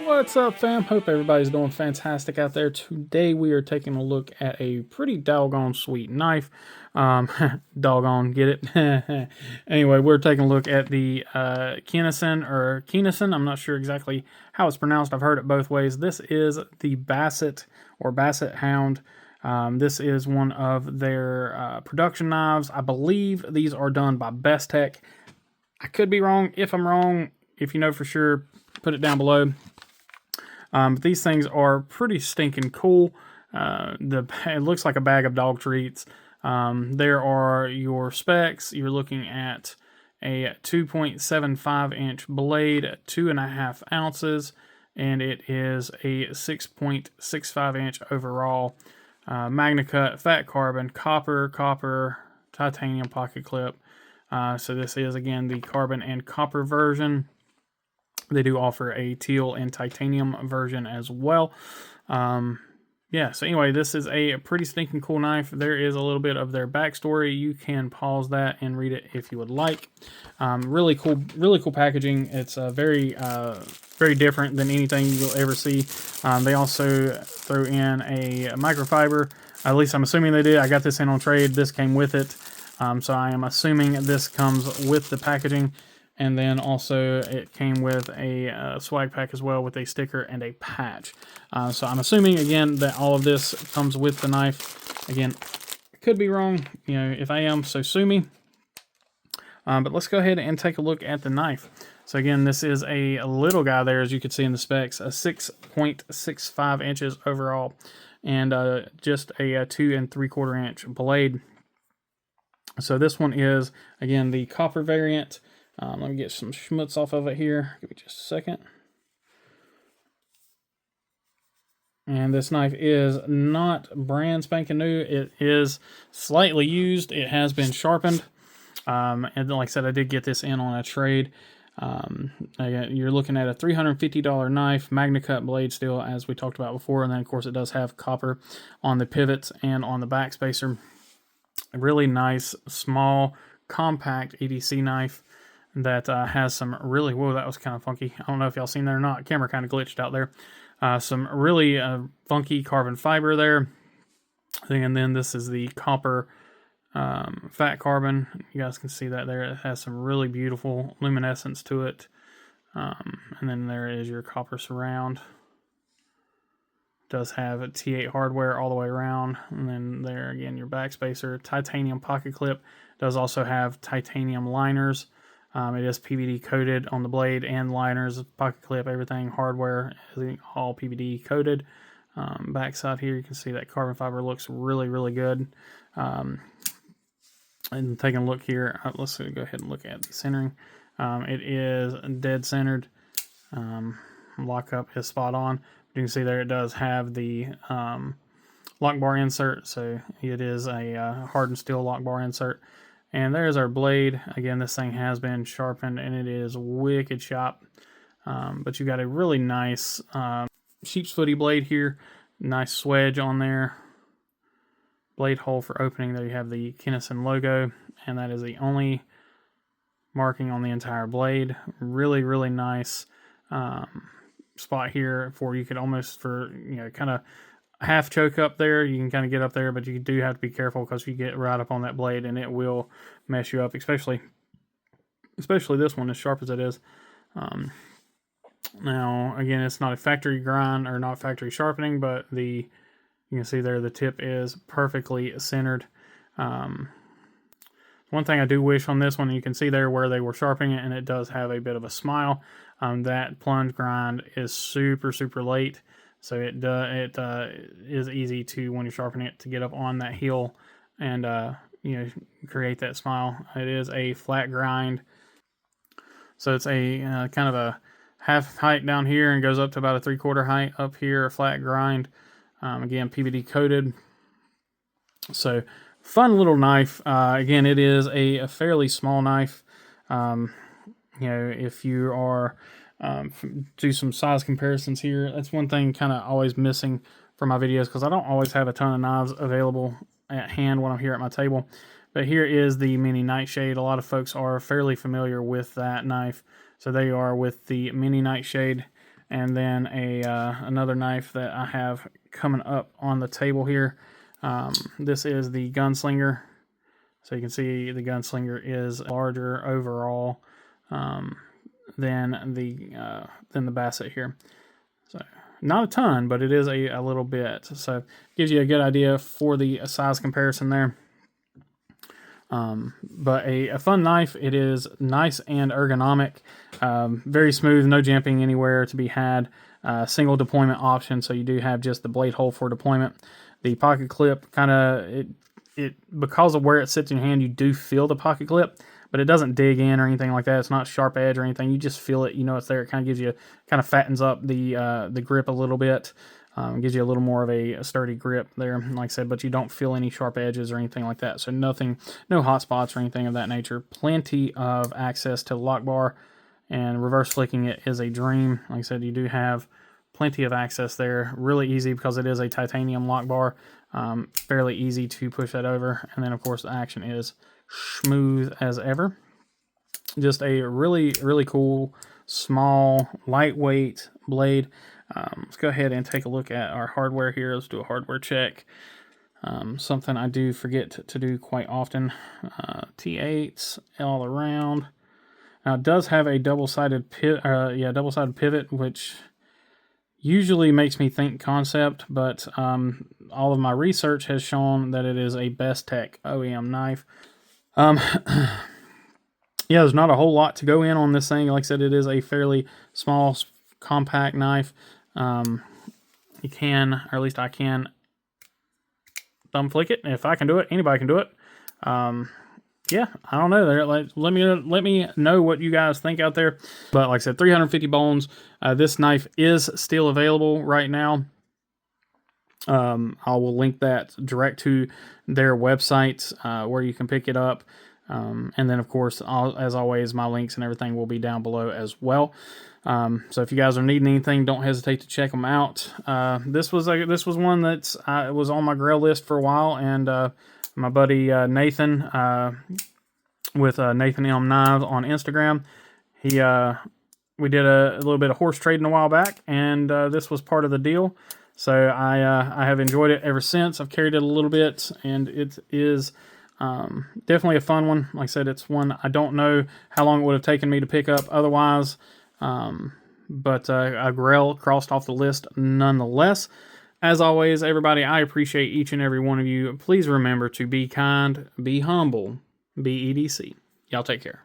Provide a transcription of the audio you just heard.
What's up, fam? Hope everybody's doing fantastic out there. Today we are taking a look at a pretty doggone sweet knife. Doggone, get it? Anyway, we're taking a look at the Keanison or Keanison. I'm not sure exactly how it's pronounced. I've heard it both ways. This is the Basset or Basset Hound. This is one of their production knives. I believe these are done by Basset. I could be wrong. If I'm wrong, if you know for sure, put it down below. But these things are pretty stinking cool. It looks like a bag of dog treats. There are your specs. You're looking at a 2.75 inch blade, 2.5 ounces, and it is a 6.65 inch overall. Magna cut, fat carbon, copper, titanium pocket clip. So this is again the carbon and copper version. They do offer a teal and titanium version as well. Yeah, so anyway, this is a pretty stinking cool knife. There is a little bit of their backstory. You can pause that and read it if you would like. Really cool packaging. It's very different than anything you'll ever see. They also throw in a microfiber. At least I'm assuming they did. I got this in on trade. This came with it. So I am assuming this comes with the packaging. And then also it came with a swag pack as well with a sticker and a patch. So I'm assuming, again, that all of this comes with the knife. Again, I could be wrong. You know, if I am, so sue me. But let's go ahead and take a look at the knife. So again, this is a little guy there, as you can see in the specs, a 6.65 inches overall, and just a 2 3/4 inch blade. So this one is, again, the copper variant. Let me get some schmutz off of it here. Give me just a second. And this knife is not brand spanking new. It is slightly used. It has been sharpened. And then, like I said, I did get this in on a trade. You're looking at a $350 knife, Magna cut blade steel, as we talked about before. And then, of course, it does have copper on the pivots and on the back spacer. A really nice, small, compact EDC knife that has some really, whoa, that was kind of funky. I don't know if y'all seen that or not. Camera kind of glitched out there. Some really funky carbon fiber there. And then this is the copper fat carbon. You guys can see that there. It has some really beautiful luminescence to it. And then there is your copper surround. It does have a T8 hardware all the way around. And then there again, your back spacer, titanium pocket clip. It does also have titanium liners. It is PVD coated on the blade and liners, pocket clip, everything, hardware is all PVD coated. Backside here, you can see that carbon fiber looks really good. And taking a look here, let's go ahead and look at the centering. It is dead centered. Lockup is spot on. You can see there it does have the lock bar insert, so it is a hardened steel lock bar insert. And there's our blade. Again, this thing has been sharpened and it is wicked sharp. But you got a really nice sheep's footy blade here. Nice swedge on there. Blade hole for opening. There you have the Keanison logo. And that is the only marking on the entire blade. Really nice spot here for you could almost, for, you know, kind of half choke up there. You can kind of get up there, but you do have to be careful because you get right up on that blade and it will mess you up, especially this one, as sharp as it is. Now again, it's not a factory grind or not factory sharpening, but you can see there the tip is perfectly centered. One thing I do wish on this one, you can see there where they were sharpening it, and it does have a bit of a smile. That plunge grind is super late. So it is easy to, when you're sharpening it, to get up on that heel and you know, create that smile. It is a flat grind, so it's a kind of a half height down here and goes up to about a 3/4 height up here. A flat grind, again PVD coated. So fun little knife. Again, it is a fairly small knife. You know, if you are do some size comparisons here. That's one thing kind of always missing from my videos, because I don't always have a ton of knives available at hand when I'm here at my table. But here is the mini nightshade. A lot of folks are fairly familiar with that knife. So they are with the mini nightshade. and then another knife that I have coming up on the table here. This is the Gunslinger. So you can see the Gunslinger is larger overall than the Basset here. So not a ton, but it is a little bit. So gives you a good idea for the size comparison there. But a fun knife. It is nice and ergonomic, very smooth, no jamping anywhere to be had. Single deployment option, so you do have just the blade hole for deployment. The pocket clip kind of it because of where it sits in your hand, you do feel the pocket clip, but it doesn't dig in or anything like that. It's not sharp edge or anything. You just feel it. You know it's there. It kind of gives you, kind of fattens up the grip a little bit. Gives you a little more of a sturdy grip there, like I said, but you don't feel any sharp edges or anything like that. So nothing, no hot spots or anything of that nature. Plenty of access to the lock bar, and reverse flicking it is a dream. Like I said, you do have plenty of access there. Really easy because it is a titanium lock bar. Fairly easy to push that over. And then of course the action is smooth as ever. Just a really, really cool, small, lightweight blade. Let's go ahead and take a look at our hardware here. Let's do a hardware check. Something I do forget to do quite often. T8s all around. Now it does have a double-sided pivot, which usually makes me think concept, but all of my research has shown that it is a Bestech OEM knife. Yeah, there's not a whole lot to go in on this thing. Like I said, it is a fairly small, compact knife. You can, or at least I can, thumb flick it. If I can do it, anybody can do it. Yeah, I don't know. There, let me know what you guys think out there. But like I said, 350 bones. This knife is still available right now. I will link that direct to their website where you can pick it up. And then, of course, as always, my links and everything will be down below as well. So if you guys are needing anything, don't hesitate to check them out. This was one that was on my grail list for a while, and my buddy Nathan with Nathan M Knives on Instagram, we did a little bit of horse trading a while back, and this was part of the deal. So I have enjoyed it ever since. I've carried it a little bit, and it is definitely a fun one. Like I said, it's one I don't know how long it would have taken me to pick up otherwise. But a grail crossed off the list nonetheless. As always, everybody, I appreciate each and every one of you. Please remember to be kind, be humble, be EDC. Y'all take care.